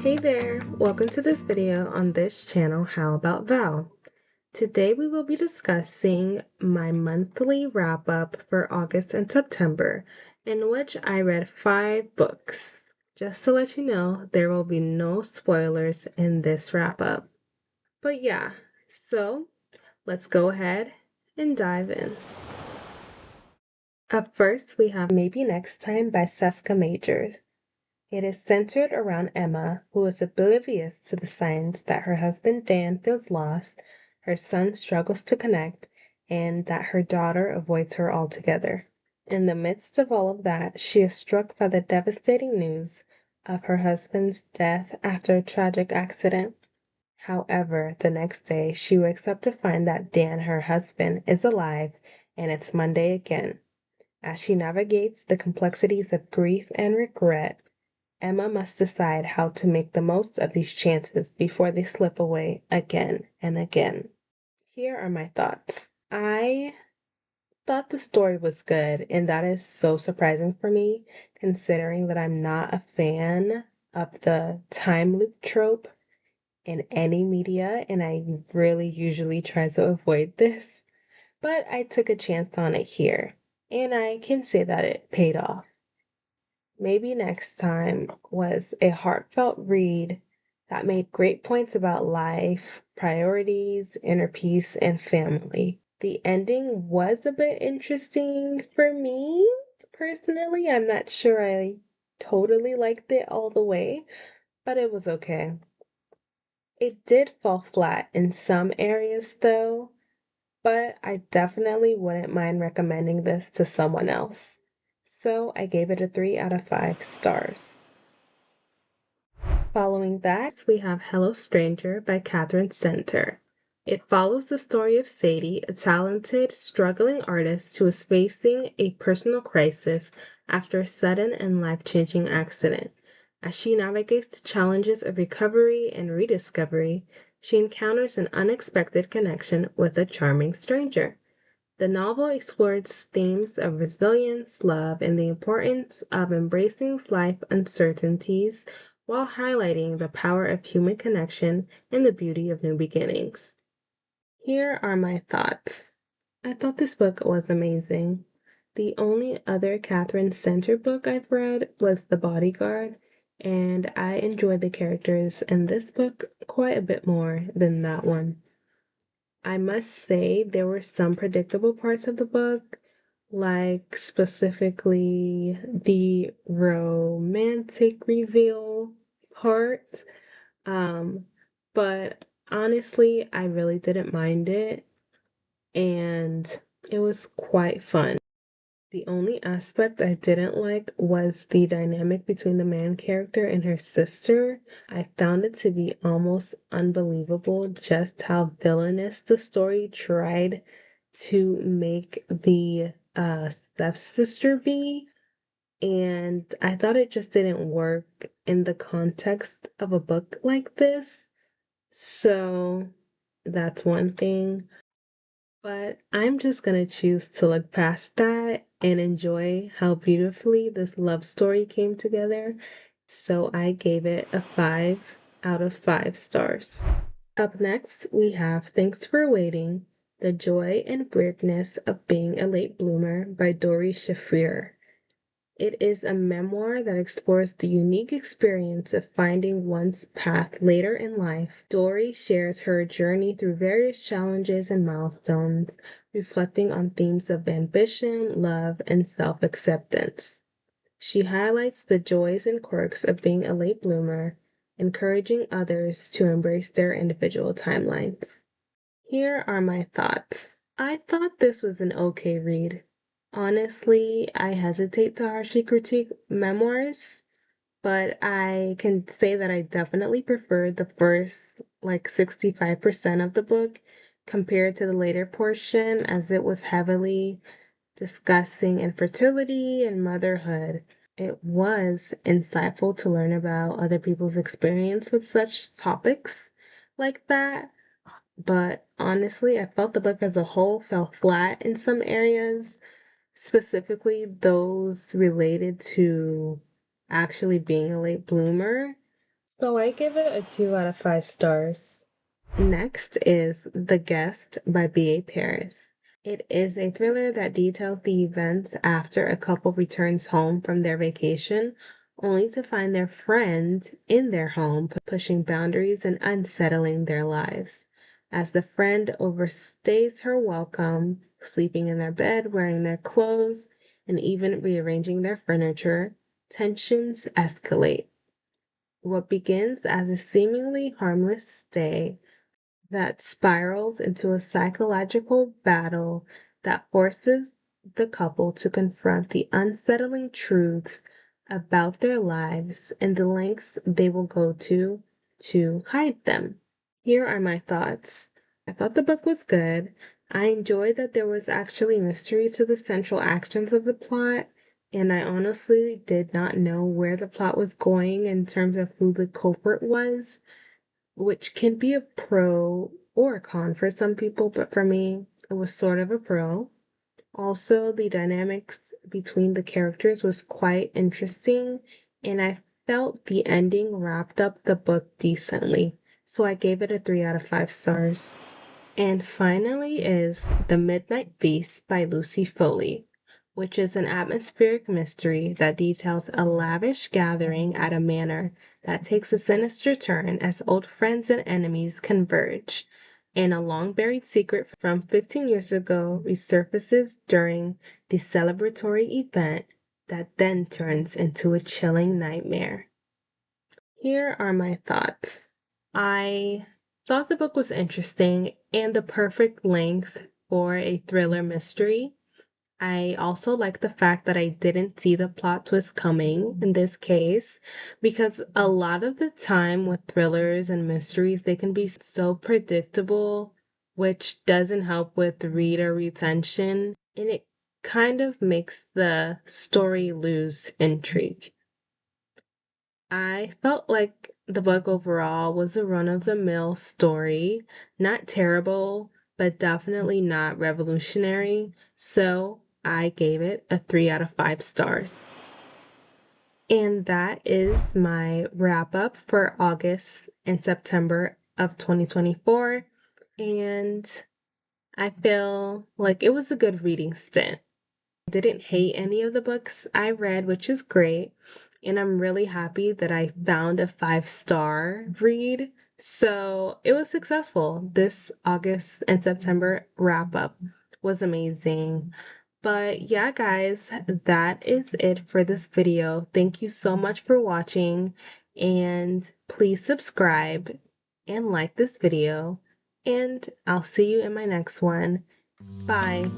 Hey there, welcome to this video on this channel, How About Val? Today we will be discussing my monthly wrap up for August and September, in which I read 5 books. Just to let you know, there will be no spoilers in this wrap up. But yeah, so let's go ahead and dive in. Up first, we have Maybe Next Time by Seska Majors. It is centered around Emma, who is oblivious to the signs that her husband Dan feels lost, her son struggles to connect, and that her daughter avoids her altogether. In the midst of all of that, she is struck by the devastating news of her husband's death after a tragic accident. However, the next day, she wakes up to find that Dan, her husband, is alive, and it's Monday again. As she navigates the complexities of grief and regret, Emma must decide how to make the most of these chances before they slip away again and again. Here are my thoughts. I thought the story was good, and that is so surprising for me, considering that I'm not a fan of the time loop trope in any media, and I really usually try to avoid this. But I took a chance on it here, and I can say that it paid off. Maybe Next Time was a heartfelt read that made great points about life, priorities, inner peace, and family. The ending was a bit interesting for me personally. I'm not sure I totally liked it all the way, but it was okay. It did fall flat in some areas though, but I definitely wouldn't mind recommending this to someone else. So I gave it a 3 out of 5 stars. Following that, we have Hello Stranger by Catherine Center. It follows the story of Sadie, a talented, struggling artist who is facing a personal crisis after a sudden and life-changing accident. As she navigates the challenges of recovery and rediscovery, she encounters an unexpected connection with a charming stranger. The novel explores themes of resilience, love, and the importance of embracing life uncertainties while highlighting the power of human connection and the beauty of new beginnings. Here are my thoughts. I thought this book was amazing. The only other Catherine Center book I've read was The Bodyguard, and I enjoyed the characters in this book quite a bit more than that one. I must say there were some predictable parts of the book, like specifically the romantic reveal part. Um, but honestly, I really didn't mind it, and it was quite fun. The only aspect I didn't like was the dynamic between the main character and her sister. I found it to be almost unbelievable just how villainous the story tried to make the stepsister be. And I thought it just didn't work in the context of a book like this. So that's one thing. But I'm just gonna choose to look past that and enjoy how beautifully this love story came together. So I gave it a 5 out of 5 stars. Up next, we have Thanks for Waiting, The Joy and Weirdness of Being a Late Bloomer by Dori Shafrir. It is a memoir that explores the unique experience of finding one's path later in life. Dory shares her journey through various challenges and milestones, reflecting on themes of ambition, love, and self acceptance. She highlights the joys and quirks of being a late bloomer, encouraging others to embrace their individual timelines. Here are my thoughts. I thought this was an okay read. Honestly, I hesitate to harshly critique memoirs, but I can say that I definitely preferred the first 65% of the book compared to the later portion, as it was heavily discussing infertility and motherhood. It was insightful to learn about other people's experience with such topics like that, but honestly, I felt the book as a whole fell flat in some areas, specifically those related to actually being a late bloomer. So I give it a 2 out of 5 stars. Next is The Guest by B.A. Paris. It is a thriller that details the events after a couple returns home from their vacation, only to find their friend in their home pushing boundaries and unsettling their lives. As the friend overstays her welcome, sleeping in their bed, wearing their clothes, and even rearranging their furniture, tensions escalate. What begins as a seemingly harmless stay that spirals into a psychological battle that forces the couple to confront the unsettling truths about their lives and the lengths they will go to hide them. Here are my thoughts. I thought the book was good. I enjoyed that there was actually mystery to the central actions of the plot, and I honestly did not know where the plot was going in terms of who the culprit was, which can be a pro or a con for some people, but for me, it was sort of a pro. Also, the dynamics between the characters was quite interesting, and I felt the ending wrapped up the book decently, so I gave it a 3 out of 5 stars. And finally is The Midnight Feast by Lucy Foley, which is an atmospheric mystery that details a lavish gathering at a manor that takes a sinister turn as old friends and enemies converge, and a long buried secret from 15 years ago resurfaces during the celebratory event that then turns into a chilling nightmare. Here are my thoughts. I thought the book was interesting and the perfect length for a thriller mystery. I also like the fact that I didn't see the plot twist coming in this case, because a lot of the time with thrillers and mysteries, they can be so predictable, which doesn't help with reader retention, and it kind of makes the story lose intrigue. I felt like the book overall was a run-of-the-mill story, not terrible, but definitely not revolutionary, so I gave it a 3 out of 5 stars. And that is my wrap up for August and September of 2024. And I feel like it was a good reading stint. Didn't hate any of the books I read, which is great. And I'm really happy that I found a 5-star read. So it was successful. This August and September wrap up was amazing. But yeah, guys, that is it for this video. Thank you so much for watching. And please subscribe and like this video. And I'll see you in my next one. Bye.